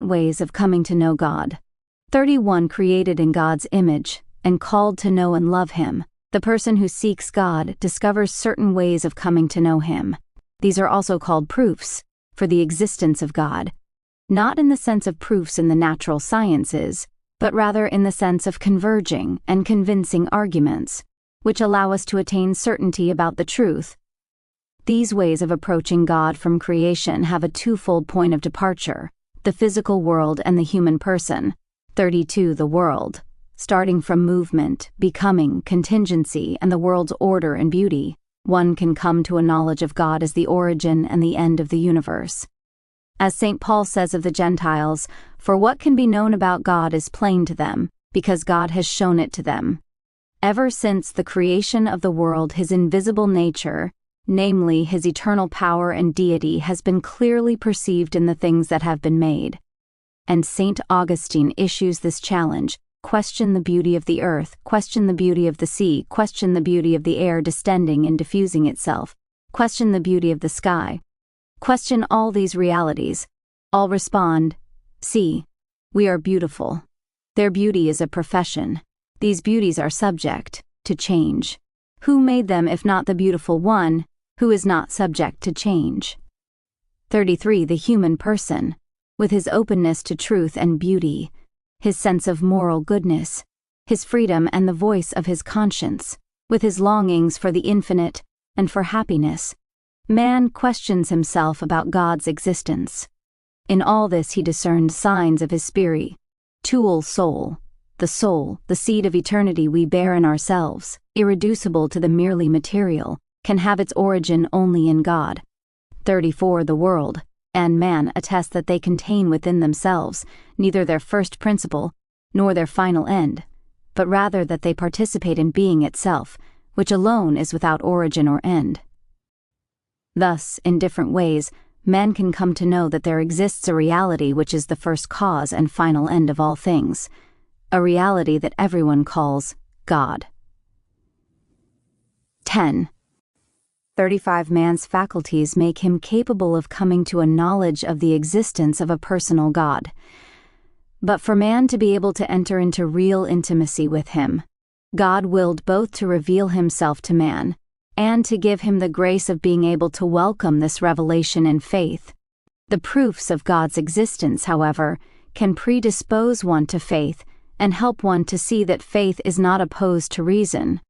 ways of coming to know God. 31 Created in God's image and called to know and love Him. The person who seeks God discovers certain ways of coming to know Him. These are also called proofs for the existence of God, not in the sense of proofs in the natural sciences, but rather in the sense of converging and convincing arguments, which allow us to attain certainty about the truth. These ways of approaching God from creation have a twofold point of departure: the physical world and the human person. 32 The world, starting from movement, becoming, contingency, and the world's order and beauty, one can come to a knowledge of God as the origin and the end of the universe. As St. Paul says of the Gentiles, "For what can be known about God is plain to them, because God has shown it to them." Ever since the creation of the world, His invisible nature, namely His eternal power and deity, has been clearly perceived in the things that have been made. And St. Augustine issues this challenge: question the beauty of the earth, question the beauty of the sea, question the beauty of the air distending and diffusing itself, question the beauty of the sky. Question all these realities. All respond, "See, we are beautiful." Their beauty is a profession. These beauties are subject to change. Who made them if not the beautiful one, who is not subject to change? 33 The human person, with his openness to truth and beauty, his sense of moral goodness, his freedom and the voice of his conscience, with his longings for the infinite and for happiness, man questions himself about God's existence. In all this he discerned signs of his spiritual soul, the seed of eternity we bear in ourselves, irreducible to the merely material, can have its origin only in God. 34 The world and man attest that they contain within themselves neither their first principle nor their final end, but rather that they participate in being itself, which alone is without origin or end. Thus, in different ways, man can come to know that there exists a reality which is the first cause and final end of all things, a reality that everyone calls God. 10. 35 Man's faculties make him capable of coming to a knowledge of the existence of a personal God. But for man to be able to enter into real intimacy with Him, God willed both to reveal Himself to man and to give him the grace of being able to welcome this revelation in faith. The proofs of God's existence, however, can predispose one to faith and help one to see that faith is not opposed to reason,